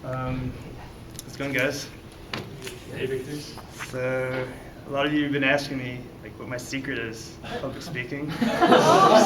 How's it going, guys? Hey, Victor. So, a lot of you have been asking me like what my secret is, public speaking. So, I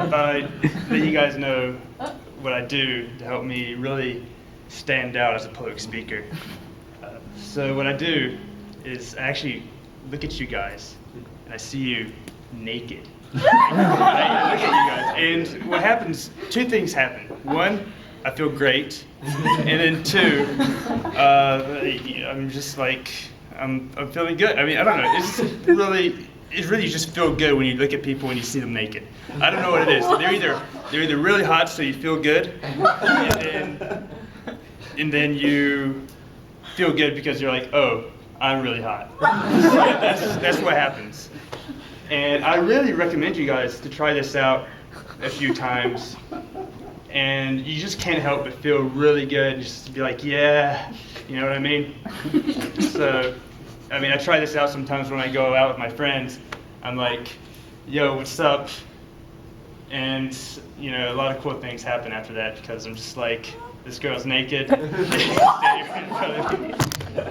thought I'd let you guys know what I do to help me really stand out as a public speaker. So what I do is I actually look at you guys and I see you naked. I look at you guys, and what happens? Two things happen. One, I feel great, and then two, I'm just like I'm feeling good. I mean, I don't know. It really just feel good when you look at people and you see them naked. I don't know what it is. They're either really hot, so you feel good, and then you feel good because you're like, oh, I'm really hot. So that's what happens. And I really recommend you guys to try this out a few times. And you just can't help but feel really good, just to be like, yeah, you know what I mean? So, I mean, I try this out sometimes when I go out with my friends. I'm like, yo, what's up? And, you know, a lot of cool things happen after that because I'm just like, this girl's naked,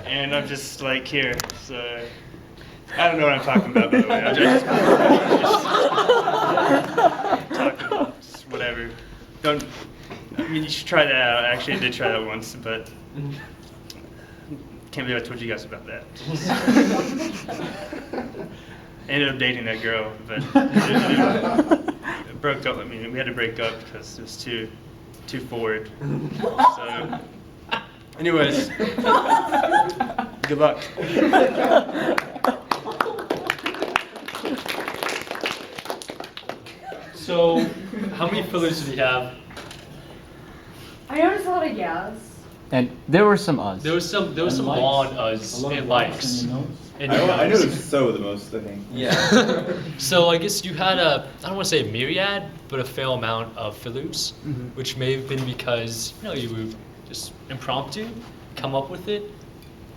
and I'm just like here. So, I don't know what I'm talking about, by the way. I'm just talking about just whatever. Don't. I mean, you should try that out. Actually, I did try that once, but can't believe I told you guys about that. I ended up dating that girl, but it broke up. I mean, we had to break up because it was too forward. So, anyways, good luck. So, how many fillers did he have? I noticed a lot of yes. And there were some us. There was some long us and likes. And I noticed so the most, I think. Yeah. So I guess you had I don't want to say a myriad, but a fair amount of fillers, which may have been because you were just impromptu, come up with it.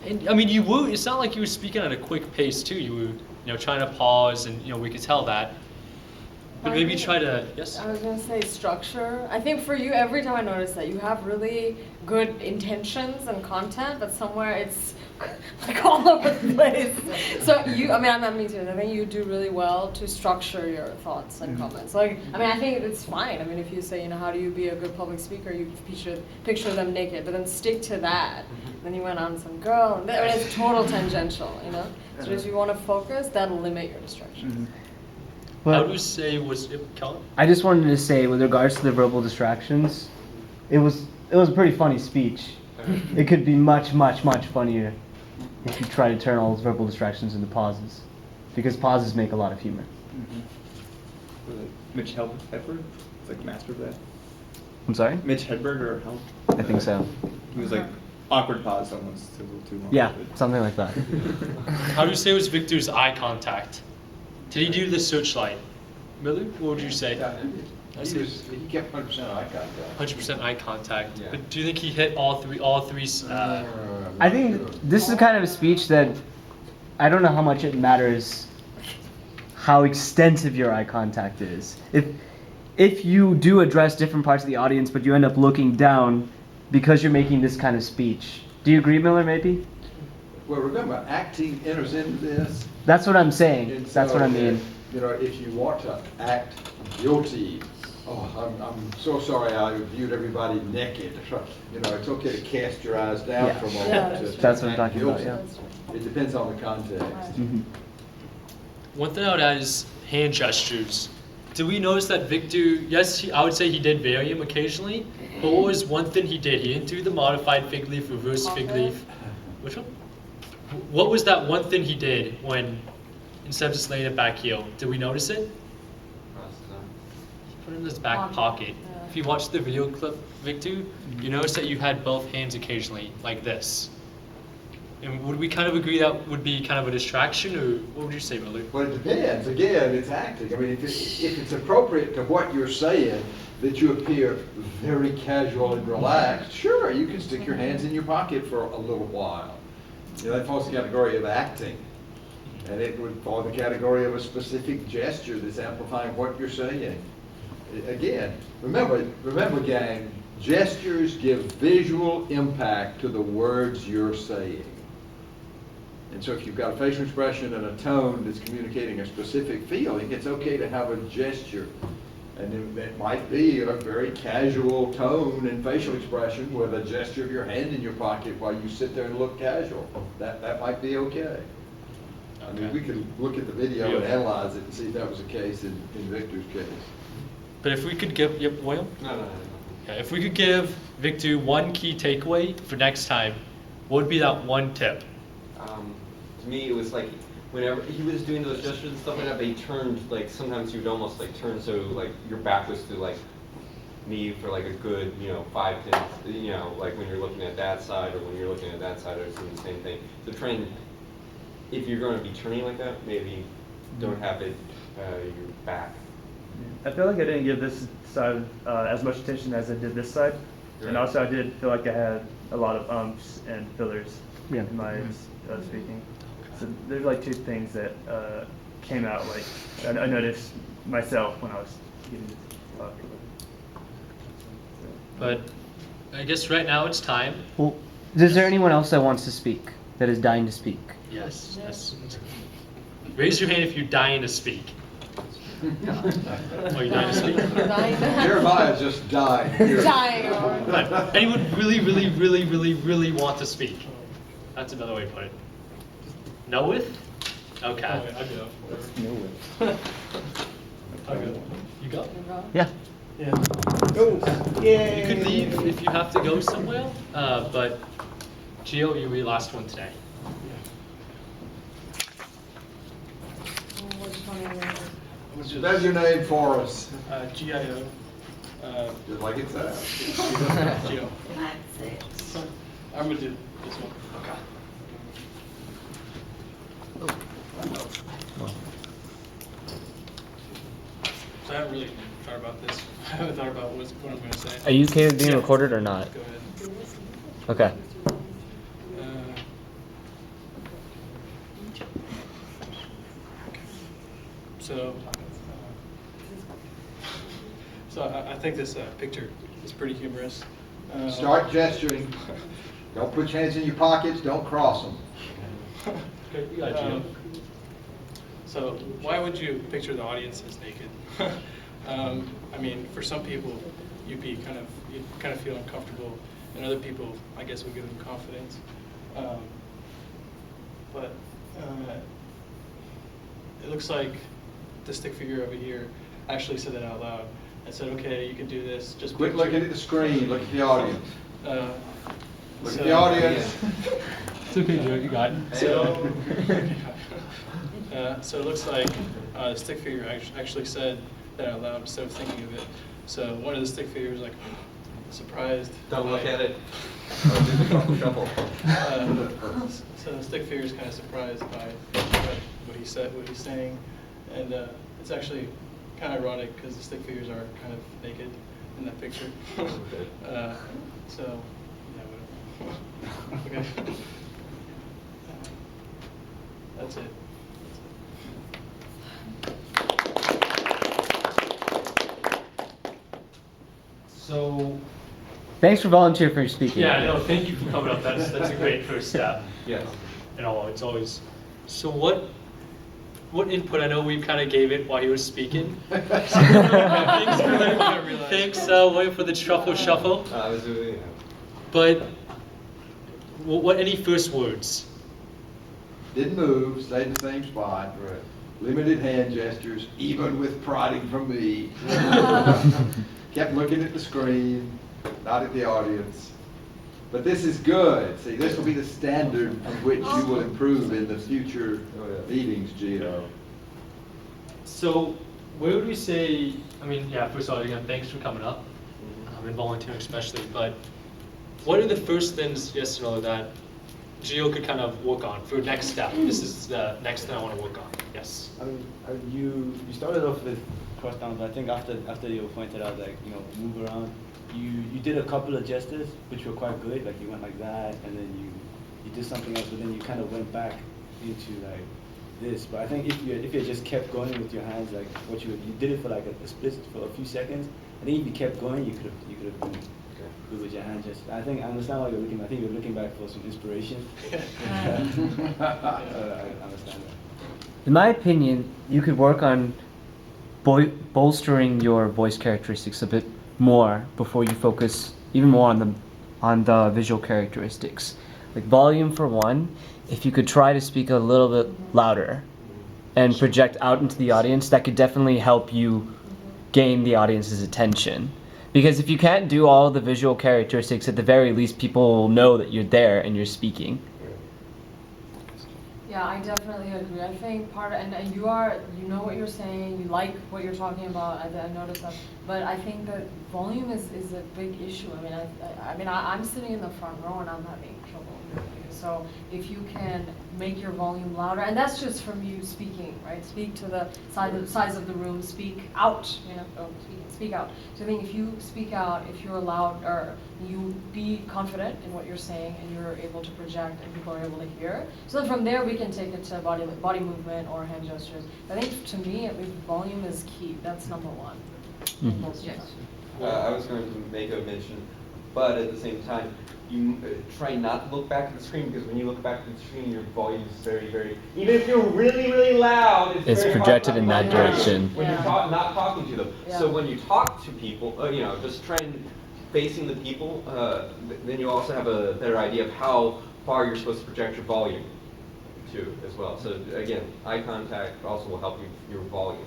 And I mean, it's not like you were speaking at a quick pace too. You were trying to pause, and we could tell that. But maybe try to, yes? I was going to say structure. I think for you, every time I notice that you have really good intentions and content, but somewhere it's like all over the place. So I'm me too. I think you do really well to structure your thoughts and comments. Like, I think it's fine. I mean, if you say, how do you be a good public speaker, you picture them naked, but then stick to that. Then you went on some girl, and it's total tangential, So if you want to focus, that'll limit your distractions. How do you say was it, Kellen? I just wanted to say, with regards to the verbal distractions, it was a pretty funny speech. It could be much, much, much funnier if you try to turn all those verbal distractions into pauses, because pauses make a lot of humor. Mitch Hedberg? It's like master of that. I'm sorry? Mitch Hedberg or Hel? I think so. He was like awkward pause almost a little too long. Yeah, something like that. How do you say was Victor's eye contact? Did he do the searchlight? Miller, what would you say? Yeah, he kept 100% eye contact. 100% eye contact. Yeah. But do you think he hit all three? I think this is kind of a speech that I don't know how much it matters how extensive your eye contact is. If you do address different parts of the audience, but you end up looking down because you're making this kind of speech. Do you agree, Miller, maybe? Well, remember, acting enters into this. That's what I'm saying. And That's what I mean. If you want to act guilty, I'm so sorry I viewed everybody naked. It's okay to cast your eyes down for a moment. Yeah, that's what I'm act talking about, guilty. yeah. It depends on the context. Mm-hmm. One thing I would add is hand gestures. Did we notice that Victor, yes, I would say he did vary him occasionally, but what was one thing he did? He didn't do the modified fig leaf, reverse fig leaf. Which one? What was that one thing he did when, instead of just laying it back heel, did we notice it? He put it in his back pocket. Yeah. If you watch the video clip, Victor, you notice that you had both hands occasionally, like this. And would we kind of agree that would be kind of a distraction, or what would you say, Miller? Well, it depends. Again, it's acting. If it's appropriate to what you're saying, that you appear very casual and relaxed, sure, you can stick your hands in your pocket for a little while. That falls in the category of acting. And it would fall in the category of a specific gesture that's amplifying what you're saying. Again, remember gang, Gestures give visual impact to the words you're saying. And so if you've got a facial expression and a tone that's communicating a specific feeling, it's okay to have a gesture. And it might be a very casual tone and facial expression with a gesture of your hand in your pocket while you sit there and look casual. That might be okay. I mean, we could look at the video and analyze it and see if that was the case in Victor's case. But if we could give, yep, William? No. Yeah, if we could give Victor one key takeaway for next time, what would be that one tip? To me, it was like whenever he was doing those gestures and stuff like that, but he turned like sometimes he would almost like turn so like your back was to like me for like a good 5 10 like when you're looking at that side or when you're looking at that side, or it's the same thing. So try and if you're going to be turning like that, maybe don't have it your back. I feel like I didn't give this side as much attention as I did this side. Right. And also I did feel like I had a lot of umps and fillers in my speaking. So there's like two things that came out like I noticed myself when I was giving this talk. But I guess right now it's time. Well, is there anyone else that wants to speak, that is dying to speak? Yes. Raise your hand if you're dying to speak. Are you dying to speak? Jeremiah just died. Dying. But anyone really want to speak? That's another way to put it. No with? Okay. I go. No way. I go. You go? Yeah. Yeah. You could leave if you have to go somewhere, but Gio, you'll be the last one today. That's your name for us, GIO. just like it sounds. Gio. I'm gonna do this one. So I haven't really thought about this. I haven't thought about what I'm gonna say. Are you okay with being Yeah. recorded or not? Go ahead. Okay. So I think this picture is pretty humorous. Start gesturing. Don't put your hands in your pockets, don't cross them. Okay, you got it, Gio. So why would you picture the audience as naked? I mean, for some people, you'd kind of feel uncomfortable, and other people, I guess, would give them confidence. But it looks like the stick figure over here actually said that out loud. I said, okay, you can do this. Just Quit picture- looking at the screen, look at the audience. Look so- at the audience. It's okay, Gio, you got it. So, so it looks like the stick figure actually said that out loud instead of thinking of it. So one of the stick figures like surprised. Don't look by- at it. Or do the shuffle. So the stick figure is kind of surprised by what he said, what he's saying, and it's actually kind of ironic because the stick figures are kind of naked in that picture. So yeah, whatever. Okay. That's it. So, Thanks for volunteering for speaking. yeah, no, thank you for coming up. That's a great first step. Yes. It's always. So what input? I know we kind of gave it while he was speaking. Thanks, William, for the truffle shuffle. I was doing. But what? Any first words? Didn't move, stayed in the same spot. Right. Limited hand gestures, even with prodding from me. Kept looking at the screen, not at the audience. But this is good. See, this will be the standard from which you will improve in the future meetings, Gio. So, where would we say? I mean, yeah. First of all, again, thanks for coming up and volunteering, especially. But what are the first things, yes or no, that Gio could kind of work on for next step? This is the next thing I want to work on. Yes. I mean, you started off with cross downs, but I think after you pointed out, like, move around, you did a couple of gestures which were quite good. Like you went like that, and then you did something else, but then you kind of went back into like this. But I think if you just kept going with your hands, like what you did it for like a split for a few seconds. I think if you kept going, you could have been hand gesture. I understand why you're looking. I think you're looking back for some inspiration. I understand that. In my opinion, you could work on bolstering your voice characteristics a bit more before you focus even more on the visual characteristics. Like volume for one, if you could try to speak a little bit louder and project out into the audience, that could definitely help you gain the audience's attention. Because if you can't do all the visual characteristics, at the very least people will know that you're there and you're speaking. Yeah, I definitely agree. I think and you know what you're saying, you like what you're talking about, I noticed that, but I think that volume is a big issue. I mean, I'm sitting in the front row and I'm having trouble hearing you. So if you can make your volume louder, and that's just from you speaking, right? Speak to the size of the room, speak out, speak out. So I think if you speak out, if you're loud, or you be confident in what you're saying and you're able to project and people are able to hear. So then from there we can take it to body movement or hand gestures. I think to me, at least volume is key. That's number one. Yes. I was going to make a mention, but at the same time, you try not to look back at the screen, because when you look back at the screen, your volume is very, very, even if you're really, really loud, it's very projected hard in that direction. when you're not talking to them. Yeah. So when you talk to people, just try and facing the people, then you also have a better idea of how far you're supposed to project your volume too, as well. So again, eye contact also will help you your volume.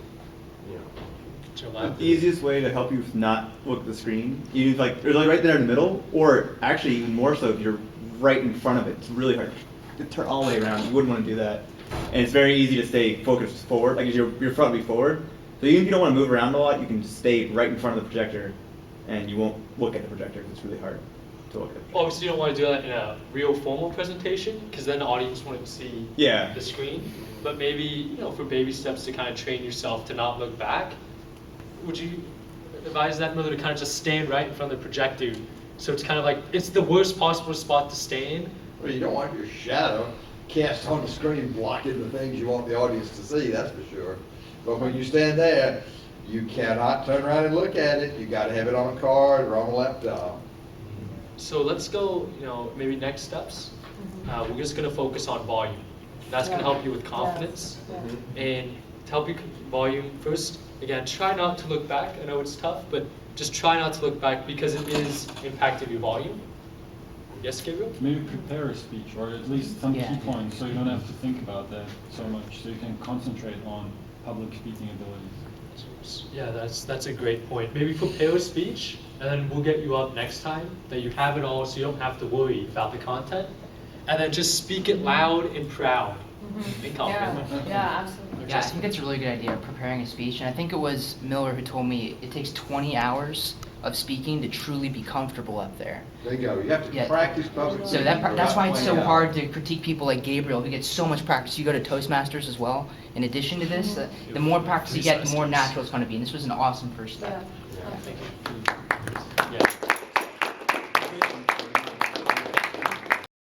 The easiest way to help you not look at the screen, you like right there in the middle, or actually even more so if you're right in front of it. It's really hard to turn all the way around. You wouldn't want to do that, and it's very easy to stay focused forward. Like your front will be forward, so even if you don't want to move around a lot, you can just stay right in front of the projector, and you won't look at the projector. It's really hard to look at. Obviously, you don't want to do that in a real formal presentation, because then the audience won't see the screen. But maybe for baby steps to kind of train yourself to not look back. Would you advise that mother to kind of just stand right in front of the projector? So it's kind of like, it's the worst possible spot to stay in. Well, you don't want your shadow cast on the screen blocking the things you want the audience to see, that's for sure. But when you stand there, you cannot turn around and look at it. You got to have it on a card or on a laptop. So let's go, maybe next steps. We're just going to focus on volume. That's going to help you with confidence. And to help you volume, first, again, try not to look back. I know it's tough, but just try not to look back because it is impacting your volume. Yes, Gabriel? Maybe prepare a speech, or at least some key points, so you don't have to think about that so much, so you can concentrate on public speaking abilities. Yeah, that's a great point. Maybe prepare a speech, and then we'll get you up next time, that you have it all so you don't have to worry about the content. And then just speak it loud and proud. And confident. Yeah, absolutely. Yeah, I think that's a really good idea, preparing a speech. And I think it was Miller who told me it takes 20 hours of speaking to truly be comfortable up there. There you go. You have to practice public So that's why it's so hard to critique people like Gabriel, who gets so much practice. You go to Toastmasters as well. In addition to this, the more practice you get, the more natural it's going to be. And this was an awesome first step. Yeah. Thank you.